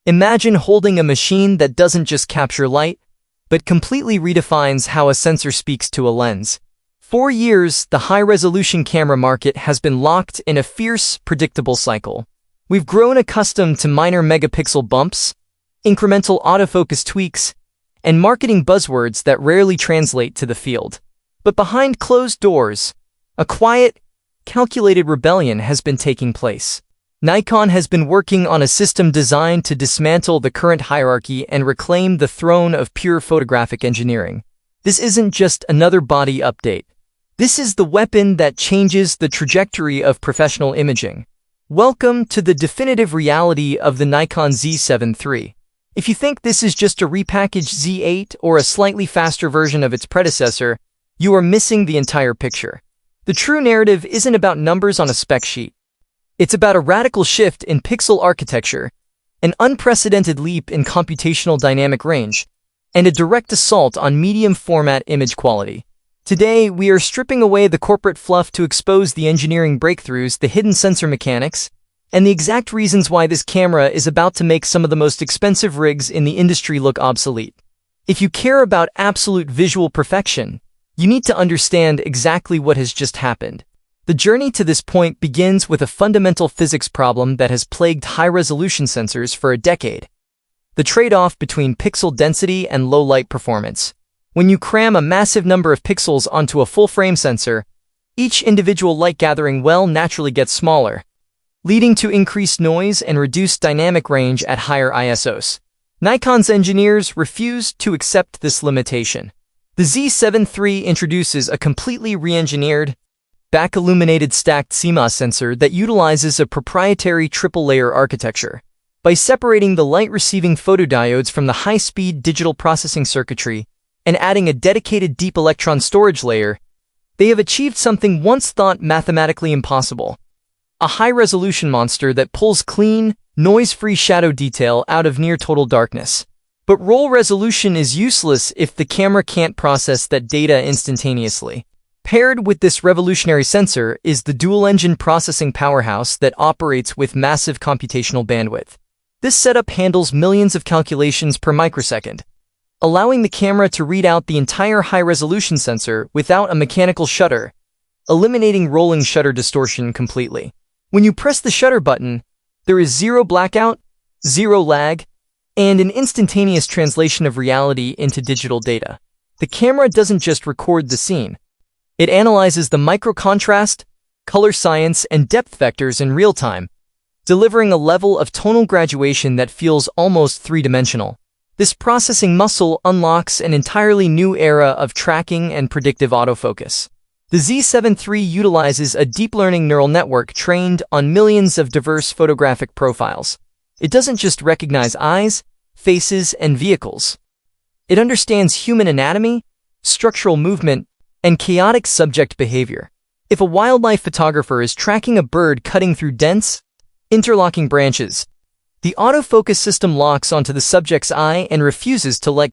Imagine holding a machine that doesn't just capture light, but completely redefines how a sensor speaks to a lens. For years, the high-resolution camera market has been locked in a fierce, predictable cycle. We've grown accustomed to minor megapixel bumps, incremental autofocus tweaks, and marketing buzzwords that rarely translate to the field. But behind closed doors, a quiet, calculated rebellion has been taking place. Nikon has been working on a system designed to dismantle the current hierarchy and reclaim the throne of pure photographic engineering. This isn't just another body update. This is the weapon that changes the trajectory of professional imaging. Welcome to the definitive reality of the Nikon Z7 III. If you think this is just a repackaged Z8 or a slightly faster version of its predecessor, you are missing the entire picture. The true narrative isn't about numbers on a spec sheet. It's about a radical shift in pixel architecture, an unprecedented leap in computational dynamic range, and a direct assault on medium-format image quality. Today, we are stripping away the corporate fluff to expose the engineering breakthroughs, the hidden sensor mechanics, and the exact reasons why this camera is about to make some of the most expensive rigs in the industry look obsolete. If you care about absolute visual perfection, you need to understand exactly what has just happened. The journey to this point begins with a fundamental physics problem that has plagued high-resolution sensors for a decade: the trade-off between pixel density and low-light performance. When you cram a massive number of pixels onto a full-frame sensor, each individual light-gathering well naturally gets smaller, leading to increased noise and reduced dynamic range at higher ISOs. Nikon's engineers refused to accept this limitation. The Z7 III introduces a completely re-engineered, back-illuminated stacked CMOS sensor that utilizes a proprietary triple-layer architecture. By separating the light-receiving photodiodes from the high-speed digital processing circuitry and adding a dedicated deep electron storage layer, they have achieved something once thought mathematically impossible: a high-resolution monster that pulls clean, noise-free shadow detail out of near-total darkness. But roll resolution is useless if the camera can't process that data instantaneously. Paired with this revolutionary sensor is the dual-engine processing powerhouse that operates with massive computational bandwidth. This setup handles millions of calculations per microsecond, allowing the camera to read out the entire high-resolution sensor without a mechanical shutter, eliminating rolling shutter distortion completely. When you press the shutter button, there is zero blackout, zero lag, and an instantaneous translation of reality into digital data. The camera doesn't just record the scene. It analyzes the micro-contrast, color science, and depth vectors in real time, delivering a level of tonal graduation that feels almost three-dimensional. This processing muscle unlocks an entirely new era of tracking and predictive autofocus. The Z7 III utilizes a deep learning neural network trained on millions of diverse photographic profiles. It doesn't just recognize eyes, faces, and vehicles. It understands human anatomy, structural movement, and chaotic subject behavior. If a wildlife photographer is tracking a bird cutting through dense, interlocking branches, the autofocus system locks onto the subject's eye and refuses to let